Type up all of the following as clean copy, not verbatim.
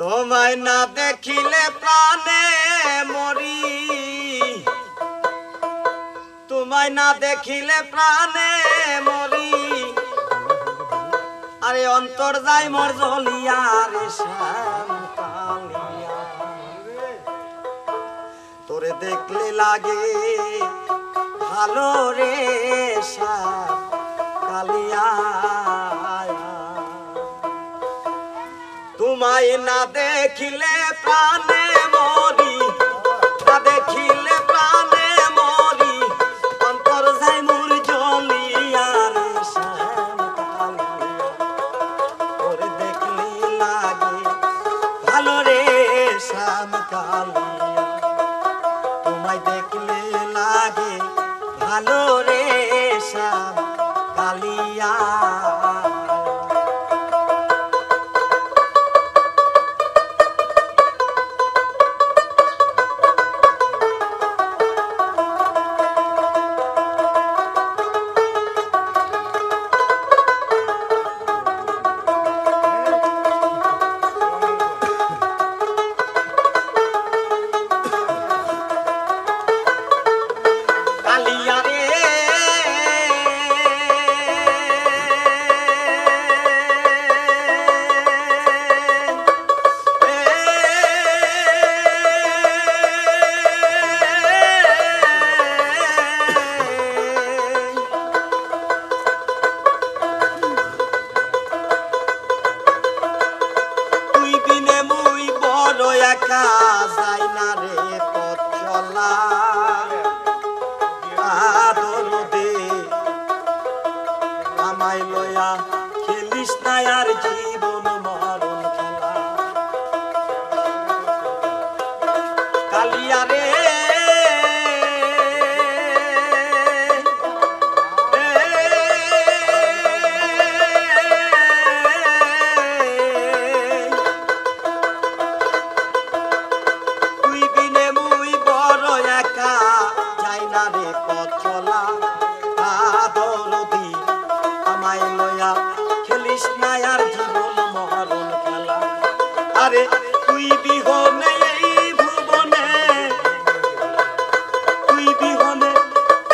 তোমায় না দেখিলে প্রাণে মরি, তোমায় না দেখিলে প্রাণে মরি, আরে অন্তর যাই মোর জ্বলিয়া রে শ্যাম কালিয়া। তোরে দেখলে লাগে ভালো রে শ্যাম কালিয়া। তোমায় না দেখিলে প্রাণে মরি, না দেখিলে প্রাণে মরি, অন্তর যাই মোর জ্বলিয়া রে শ্যাম কালিয়া। তোরে দেখলে লাগে ভালো রে শ্যাম কালিয়া, তোমায় দেখলে লাগে ভালো রে শ্যাম কালিয়া। যাই না রে পথ চলা আদর দে, আমায় লয়া খেলিস না আর জীবন মরণ খেলা। কালিয়া রে খেলিস না আর জীবন মরণ খেলা। আরে তুই বিহনে এই ভুবনে, তুই বিহনে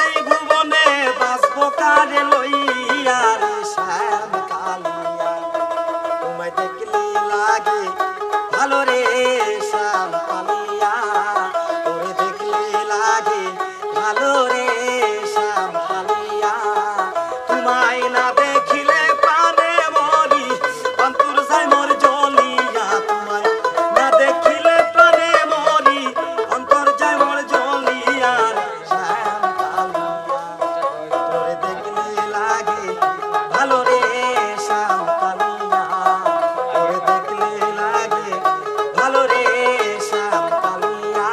এই ভুবনে বাঁচবো কারে লইয়া রে শ্যাম কালিয়া। তোমায় দেখলে লাগে ভালো রে শ্যাম কালিয়া, তোরে দেখলে লাগে ভালো রে শ্যাম কালিয়া। তোমায় না দেখিলে প্রাণে মরি, অন্তর যাই মোর জ্বলিয়া। তোমায় না দেখিলে প্রাণে মরি, অন্তর যাই মোর জ্বলিয়া শ্যাম কালিয়া। তোরে দেখলে লাগে ভালো রে শ্যাম কালিয়া, তোরে দেখলে লাগে ভালো রে শ্যাম কালিয়া।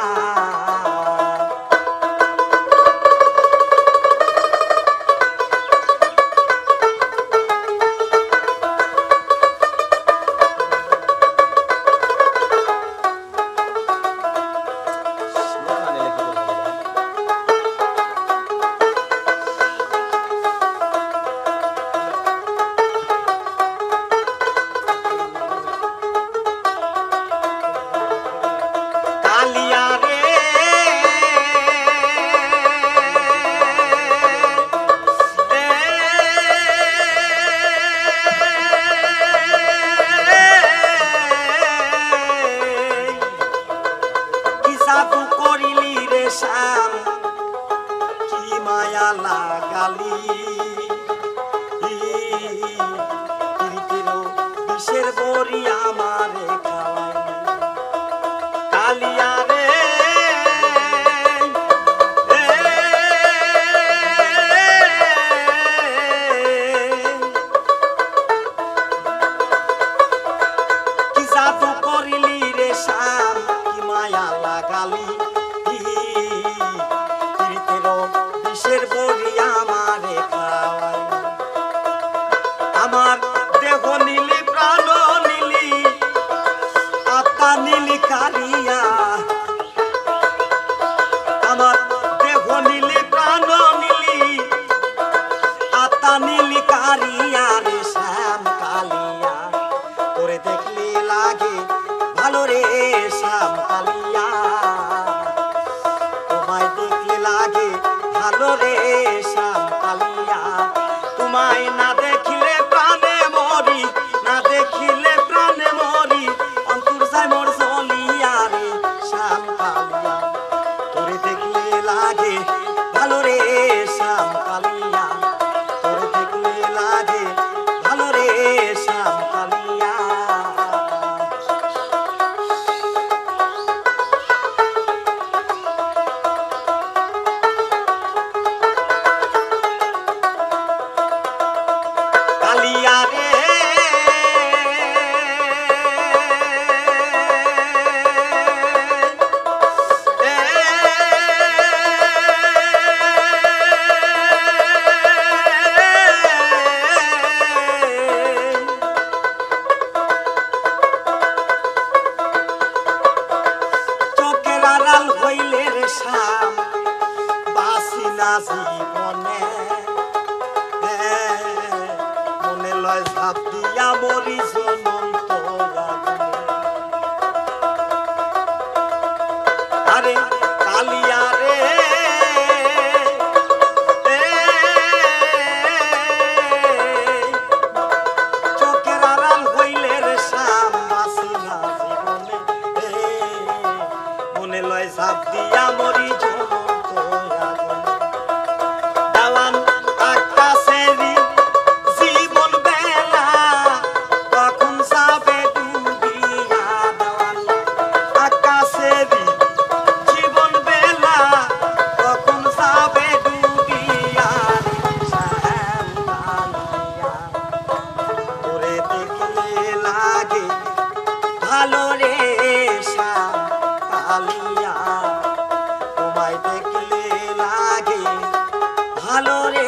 শ্যাম কি মায়া লাগালি, বিষের বড়ি আমারে খাওয়াই। কালিয়া রে কি জাদু করিলি রে শ্যাম কি মায়া লাগালি, বিষের বড়ি আমারে খাওয়াই। আমার দেহ নীলি প্রাণ নীলি আত্মা নীলি কালিয়া, আমার দেহ নীলি প্রাণ নীলি আত্মা নীলি কালিয়া রে শ্যাম কালিয়া। তোরে দেখলে লাগে ভালো ভালো রে শ্যাম কালিয়া। কালিয়া রে হইলে রে শ্যাম বাসি না জীবনে মনে লয় ঝাঁপ দিয়া মরি জনন্ত আরে কালিয়া রে চোখের আড়াল হইলে রে শ্যাম বাসি না জীবনে মনে লয় ঝাঁপ দিয়া মরি জনন্ত দেওয়ান আকাশেরই জীবন বেলা তখন যাবে ডুবিয়া। দেওয়ান আকাশেরই জীবন বেলা তখন যাবে ডুবিয়া। শ্যাম কালিয়া তোরে দেখলে লাগে ভালো রে শ্যাম কালিয়া তোমায় দেখলে লাগে ভালো রে।